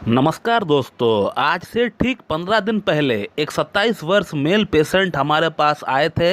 नमस्कार दोस्तों, आज से ठीक 15 दिन पहले एक 27 वर्ष मेल पेशेंट हमारे पास आए थे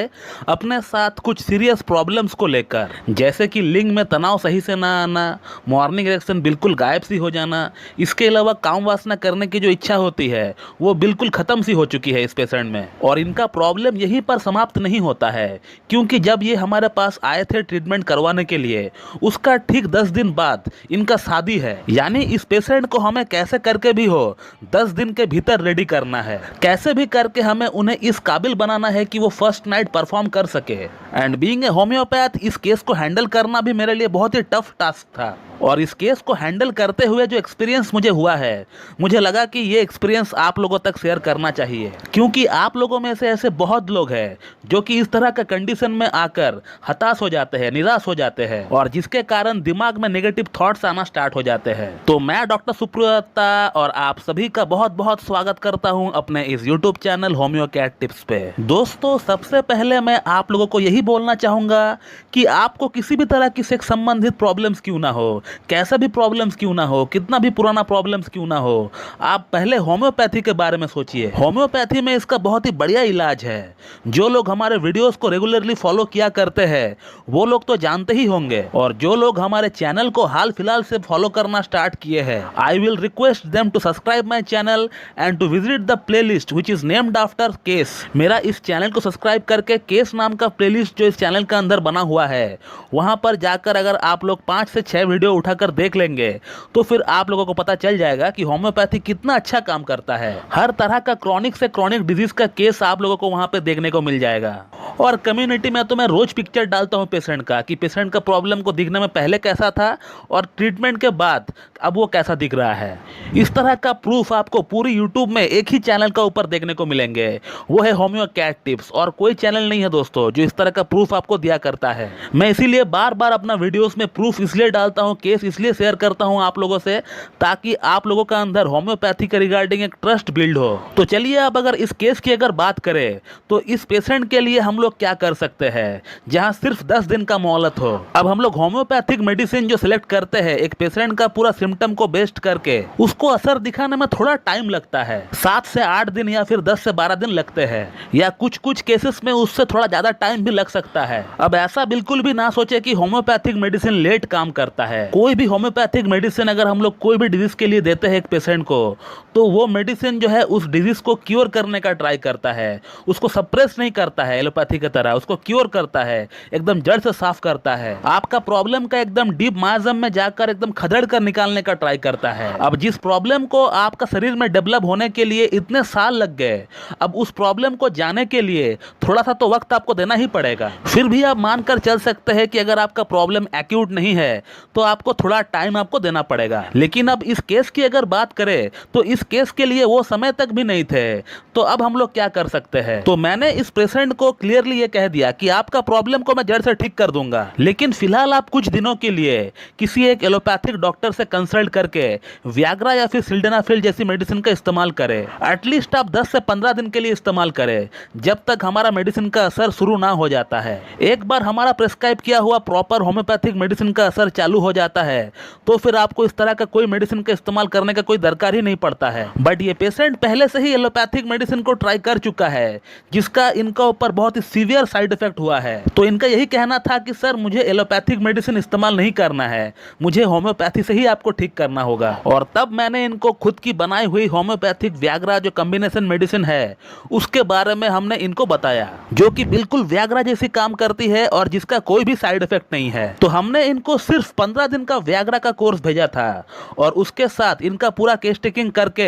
अपने साथ कुछ सीरियस प्रॉब्लम्स को लेकर, जैसे कि लिंग में तनाव सही से ना आना, मॉर्निंग इरेक्शन बिल्कुल गायब सी हो जाना। इसके अलावा काम वासना करने की जो इच्छा होती है वो बिल्कुल ख़त्म सी हो चुकी है इस पेशेंट में। और इनका प्रॉब्लम यहीं पर समाप्त नहीं होता है, क्योंकि जब ये हमारे पास आए थे ट्रीटमेंट करवाने के लिए, उसका ठीक 10 दिन बाद इनका शादी है। यानी इस पेशेंट को हमें कैसे करके भी हो 10 दिन के भीतर रेडी करना है, कैसे भी करके हमें उन्हें इस काबिल बनाना है कि वो फर्स्ट नाइट परफॉर्म कर सके। एंड बीइंग ए होम्योपैथ, इस केस को हैंडल करना भी मेरे लिए बहुत ही टफ टास्क था। और इस केस को हैंडल करते हुए जो एक्सपीरियंस मुझे हुआ है, मुझे लगा कि ये एक्सपीरियंस आप लोगों तक शेयर करना चाहिए, क्योंकि आप लोगों में से ऐसे बहुत लोग हैं जो कि इस तरह का कंडीशन में आकर हताश हो जाते हैं, निराश हो जाते हैं, और जिसके कारण दिमाग में नेगेटिव थॉट्स आना स्टार्ट हो जाते हैं। तो मैं डॉक्टर सुप्रियता और आप सभी का बहुत बहुत स्वागत करता हूं अपने इस YouTube channel homeo cat tips पे। दोस्तों, सबसे पहले मैं आप लोगों को यही बोलना चाहूंगा कि आपको किसी भी तरह की सेक्स संबंधित प्रॉब्लम्स क्यों ना हो, कैसा भी प्रॉब्लम्स क्यों ना हो, कितना भी पुराना प्रॉब्लम्स क्यों ना हो, आप पहले होम्योपैथी के बारे में सोचिए। होम्योपैथी में इसका बहुत ही बढ़िया इलाज है। जो लोग हमारे वीडियोस को रेगुलरली फॉलो किया करते हैं वो लोग तो जानते ही होंगे, और जो लोग हमारे चैनल को हाल फिलहाल से फॉलो करना स्टार्ट किए हैं, I will request them to subscribe my channel and to visit the playlist which is named after case. मेरा इस चैनल को सब्सक्राइब करके केस नाम का प्लेलिस्ट जो इस चैनल के अंदर बना हुआ है, वहां पर जाकर अगर आप लोग 5 से 6 वीडियो उठाकर देख लेंगे तो फिर आप लोगों को पता चल जाएगा कि होम्योपैथी कितना अच्छा काम करता है। हर तरह का क्रॉनिक से क्रॉनिक डिजीज का केस आप लोगों को वहां पे देखने को मिल जाएगा। और कम्युनिटी में तो मैं रोज पिक्चर डालता हूं पेशेंट का, कि पेशेंट का प्रॉब्लम को दिखने में पहले कैसा था और ट्रीटमेंट के बाद अब वो कैसा दिख रहा है। इस तरह का प्रूफ आपको पूरी यूट्यूब में एक ही चैनल का ऊपर देखने को मिलेंगे, वो है होम्यो कैट टिप्स। और कोई चैनल नहीं है दोस्तों जो इस तरह का प्रूफ आपको दिया करता है। मैं इसीलिए बार बार अपना वीडियोस में प्रूफ इसलिए डालता हूं, केस इसलिए शेयर करता हूं आप लोगों से, ताकि आप लोगों का अंदर होम्योपैथी के रिगार्डिंग एक ट्रस्ट बिल्ड हो। तो चलिए, अब अगर इस केस की अगर बात करें तो इस पेशेंट के लिए हम लोग क्या कर सकते हैं जहां सिर्फ 10 दिन का मोहलत हो। अब हम लोग होम्योपैथिक मेडिसिन जो सिलेक्ट करते हैं एक पेशेंट का पूरा सिम्टम को बेस्ड करके, उसको असर दिखाने में थोड़ा टाइम लगता है। 7 से 8 दिन या फिर 10 से 12 दिन लगते हैं, या कुछ कुछ केसेस में उससे थोड़ा ज्यादा टाइम भी लग सकता है। अब ऐसा बिल्कुल भी ना सोचे कि होम्योपैथिक मेडिसिन लेट काम करता है। कोई भी होम्योपैथिक मेडिसिन अगर हम लोग कोई भी डिजीज के लिए देते हैं एक पेशेंट को, तो वो मेडिसिन जो है उस डिजीज को क्योर करने का ट्राई करता है, उसको सप्रेस नहीं करता है एलोपैथी की तरह, उसको क्योर करता है, एकदम जड़ से साफ करता है, आपका प्रॉब्लम का एकदम डीप मायाजम में जाकर एकदम खदेड़ कर निकालने का ट्राई करता है। अब जिस प्रॉब्लम को आपका शरीर में डेवलप होने के लिए इतने साल लग गए, अब उस प्रॉब्लम को जाने के लिए थोड़ा सा तो वक्त आपको देना ही पड़ेगा। फिर भी आप मानकर चल सकते हैं कि अगर आपका प्रॉब्लम एक्यूट नहीं है तो आपको थोड़ा टाइम आपको देना पड़ेगा। लेकिन अब इस केस की अगर बात करें तो इस केस के लिए वो समय तक भी नहीं थे, तो अब हम लोग क्या कर सकते हैं। तो मैंने इस पेशेंट को क्लियरली ये कह दिया कि आपका प्रॉब्लम को मैं जड़ से ठीक कर दूंगा, लेकिन फिलहाल आप कुछ दिनों के लिए किसी एक एलोपैथिक डॉक्टर से कंसल्ट करके वियाग्रा या फिर सिल्डेनाफिल जैसी मेडिसिन का इस्तेमाल करें। एटलीस्ट आप 10 से 15 दिन के लिए इस्तेमाल करें, जब तक हमारा मेडिसिन का असर शुरू ना हो जाता है। एक बार हमारा प्रिस्क्राइब किया हुआ प्रॉपर होम्योपैथिक मेडिसिन का असर चालू हो जाता है तो फिर आपको इस तरह का कोई मेडिसिन का इस्तेमाल करने का कोई दरकार ही नहीं पड़ता है। बट ये पेशेंट पहले से ही एलोपैथिक मेडिसिन को ट्राई कर चुका है, जिसका इनका ऊपर बहुत ही सीवियर साइड इफेक्ट हुआ है। तो इनका यही कहना था कि सर मुझे एलोपैथिक मेडिसिन इस्तेमाल नहीं करना है, मुझे होम्योपैथी से ही आपको ठीक करना होगा। और तब मैंने इनको खुद की बनाई हुई होम्योपैथिक व्याग्रा जो कॉम्बिनेशन मेडिसिन है उसके बारे में हमने इनको बताया, जो कि बिल्कुल व्याग्रा जैसी काम करती है और जिसका कोई भी साइड इफेक्ट नहीं है। तो हमने इनको सिर्फ 15 दिन का व्याग्रा का कोर्स भेजा था, और उसके साथ इनका पूरा केस टेकिंग करके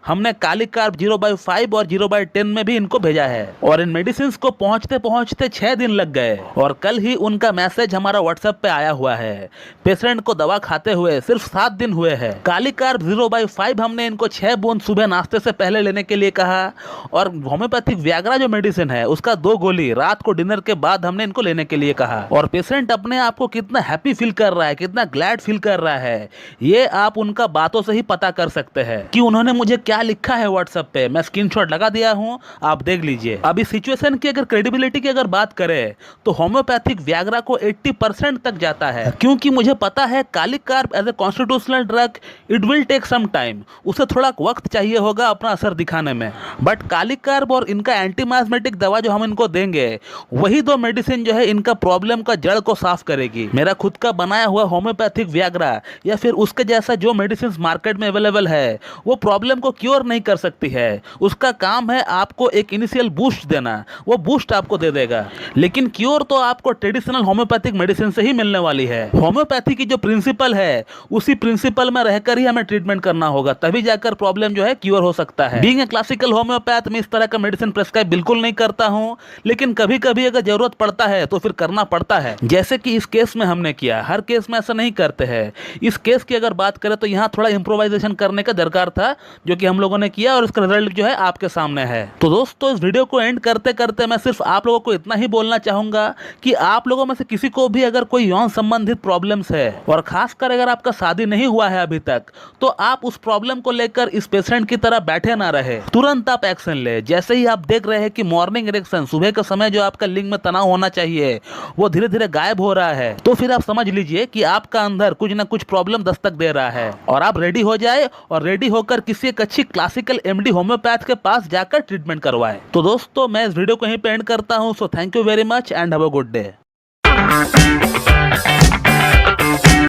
हमने कालीकार्ब 0/5 और 0/10 में भी इनको भेजा है। और इन मेडिसिन को पहुंचते पहुंचते 6 दिन लग गए, और कल ही उनका मैसेज हमारा व्हाट्सएप पे आया हुआ है। पेशेंट को दवा खाते हुए सिर्फ 7 दिन हुए हैं। कालीकार्ब 0/5 हमने इनको 6 बूंद सुबह नाश्ते से पहले लेने के लिए कहा, और होम्योपैथिक व्याग्रा जो मेडिसिन है उसका 2 गोली रात को डिनर के बाद हमने इनको लेने के लिए कहा। और पेशेंट अपने आप को कितना हैप्पी फील कर रहा है, कितना ग्लैड फील कर रहा है, ये आप उनका बातों से ही पता कर सकते हैं कि उन्होंने मुझे क्या लिखा है व्हाट्सएप पे। मैं स्क्रीनशॉट लगा दिया हूं, आप देख लीजिए। अब इस सिचुएशन की अगर क्रेडिबिलिटी की अगर बात करें तो होम्योपैथिक व्याग्रा को 80% तक जाता है, क्योंकि मुझे पता है kali carb as a constitutional drug it will take some some time, उसे थोड़ा वक्त चाहिए होगा अपना असर दिखाने में। बट कालीकर्ब और इनका एंटीमाइस्मेटिक दवा जो हम इनको देंगे, वही दो मेडिसिन जो है इनका प्रॉब्लम का जड़ को साफ करेगी। मेरा खुद का बनाया हुआ होम्योपैथिक वियाग्रा या फिर उसके जैसा जो मेडिसिन मार्केट में अवेलेबल है, वो प्रॉब्लम को क्योर नहीं कर सकती है। उसका काम है आपको एक इनिशियल बूस्ट देना, वो बूस्ट आपको दे देगा। लेकिन क्योर तो आपको ट्रेडिशनल होम्योपैथिक मेडिसिन से ही मिलने वाली है। होम्योपैथी की जो प्रिंसिपल है, उसी प्रिंसिपल में रहकर ही हमें ट्रीटमेंट करना होगा, तभी जाकर प्रॉब्लम जो है क्योर हो सकता है। बीइंग ए क्लासिकल होम्योपैथ में इस तरह का मेडिसिन प्रेस्क्राइब बिल्कुल नहीं करता हूं, लेकिन कभी कभी अगर जरूरत पड़ता है तो फिर करना पड़ता है, जैसे कि इस केस में हमने किया। हर केस में ऐसा नहीं करते हैं। इस केस की अगर बात करें तो यहाँ थोड़ा इंप्रोवाइजेशन करने का दरकार था, जो कि हम लोगों ने किया और इसका रिजल्ट जो है आपके सामने है। तो दोस्तों, इस वीडियो को एंड करते करते मैं सिर्फ आप लोगों को इतना ही बोलना चाहूंगा कि आप लोगों में से किसी को भी अगर कोई यौन संबंधित प्रॉब्लम्स है, और खासकर अगर आपका शादी नहीं हुआ है अभी तक, तो आप उस प्रॉब्लम को लेकर इस पेशेंट की तरह बैठे ना रहे, तुरंत आप एक्शन ले। जैसे ही आप देख रहे हैं कि मॉर्निंग इरेक्शन, सुबह के समय जो आपका लिंग में तनाव होना चाहिए, वो धीरे धीरे गायब हो रहा है, तो फिर आप समझ लीजिए कि आपका अंदर कुछ ना कुछ प्रॉब्लम दस्तक दे रहा है, और आप रेडी हो जाए और रेडी होकर किसी एक अच्छी क्लासिकल एमडी होम्योपैथ के पास जाकर ट्रीटमेंट करवाए। तो दोस्तों, मैं इस वीडियो को यहीं पे एंड करता हूं। So thank you very much and have a good day.